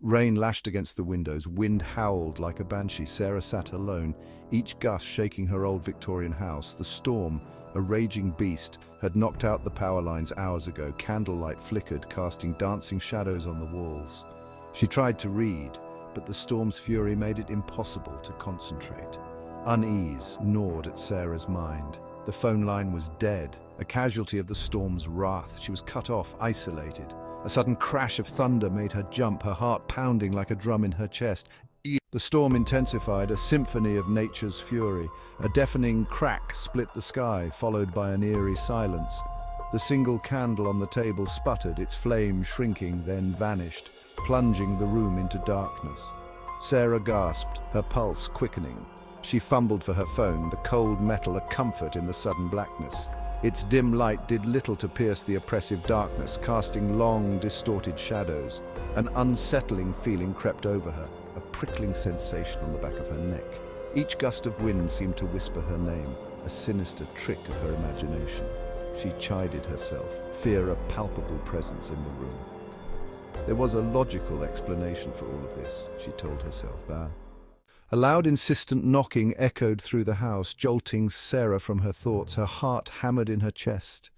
Rain lashed against the windows, wind howled like a banshee. Sarah sat alone, each gust shaking her old Victorian house. The storm, a raging beast, had knocked out the power lines hours ago. Candlelight flickered, casting dancing shadows on the walls. She tried to read, but the storm's fury made it impossible to concentrate. Unease gnawed at Sarah's mind. The phone line was dead, a casualty of the storm's wrath. She was cut off, isolated. A sudden crash of thunder made her jump, her heart pounding like a drum in her chest. The storm intensified, a symphony of nature's fury. A deafening crack split the sky, followed by an eerie silence. The single candle on the table sputtered, its flame shrinking, then vanished, plunging the room into darkness. Sarah gasped, her pulse quickening. She fumbled for her phone, the cold metal a comfort in the sudden blackness. Its dim light did little to pierce the oppressive darkness, casting long, distorted shadows. An unsettling feeling crept over her, a prickling sensation on the back of her neck. Each gust of wind seemed to whisper her name, a sinister trick of her imagination. She chided herself, fear a palpable presence in the room. There was a logical explanation for all of this, she told herself. A loud, insistent knocking echoed through the house, jolting Sarah from her thoughts, her heart hammered in her chest.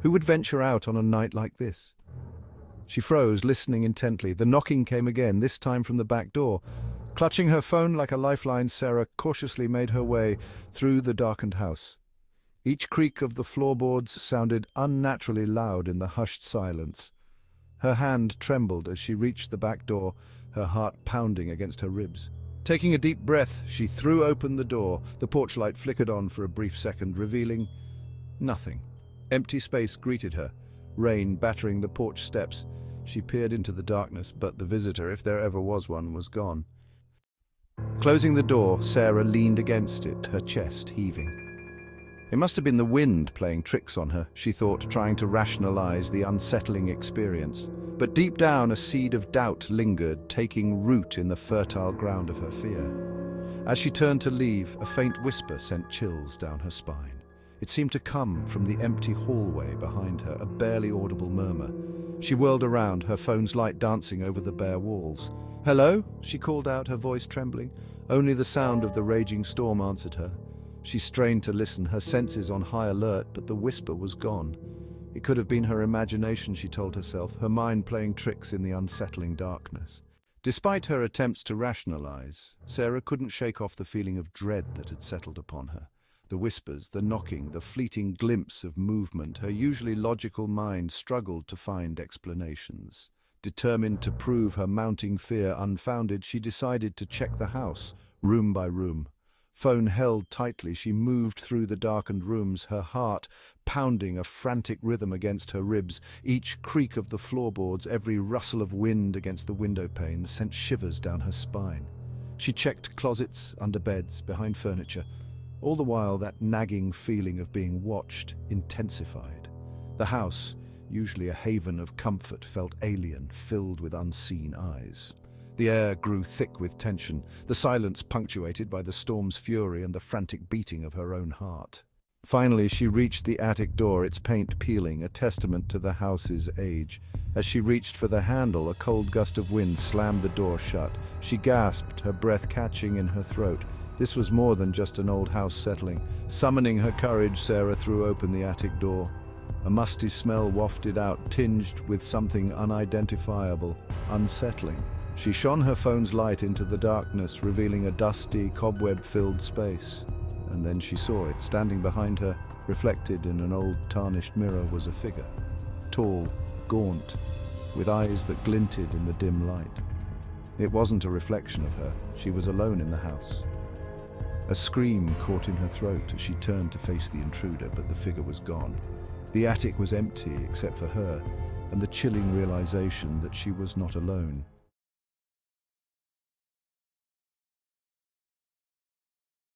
Who would venture out on a night like this? She froze, listening intently. The knocking came again, this time from the back door. Clutching her phone like a lifeline, Sarah cautiously made her way through the darkened house. Each creak of the floorboards sounded unnaturally loud in the hushed silence. Her hand trembled as she reached the back door, her heart pounding against her ribs. Taking a deep breath, she threw open the door. The porch light flickered on for a brief second, revealing nothing. Empty space greeted her, rain battering the porch steps. She peered into the darkness, but the visitor, if there ever was one, was gone. Closing the door, Sarah leaned against it, her chest heaving. It must have been the wind playing tricks on her, she thought, trying to rationalize the unsettling experience. But deep down, a seed of doubt lingered, taking root in the fertile ground of her fear. As she turned to leave, a faint whisper sent chills down her spine. It seemed to come from the empty hallway behind her, a barely audible murmur. She whirled around, her phone's light dancing over the bare walls. "Hello?" she called out, her voice trembling. Only the sound of the raging storm answered her. She strained to listen, her senses on high alert, but the whisper was gone. It could have been her imagination, she told herself, her mind playing tricks in the unsettling darkness. Despite her attempts to rationalize, Sarah couldn't shake off the feeling of dread that had settled upon her. The whispers, the knocking, the fleeting glimpse of movement, her usually logical mind struggled to find explanations. Determined to prove her mounting fear unfounded, she decided to check the house, room by room. Phone held tightly, she moved through the darkened rooms, her heart pounding a frantic rhythm against her ribs. Each creak of the floorboards, every rustle of wind against the window panes sent shivers down her spine. She checked closets, under beds, behind furniture. All the while, that nagging feeling of being watched intensified. The house, usually a haven of comfort, felt alien, filled with unseen eyes. The air grew thick with tension, the silence punctuated by the storm's fury and the frantic beating of her own heart. Finally, she reached the attic door, its paint peeling, a testament to the house's age. As she reached for the handle, a cold gust of wind slammed the door shut. She gasped, her breath catching in her throat. This was more than just an old house settling. Summoning her courage, Sarah threw open the attic door. A musty smell wafted out, tinged with something unidentifiable, unsettling. She shone her phone's light into the darkness, revealing a dusty, cobweb-filled space. And then she saw it. Standing behind her, reflected in an old tarnished mirror, was a figure. Tall, gaunt, with eyes that glinted in the dim light. It wasn't a reflection of her. She was alone in the house. A scream caught in her throat as she turned to face the intruder, but the figure was gone. The attic was empty except for her, and the chilling realization that she was not alone.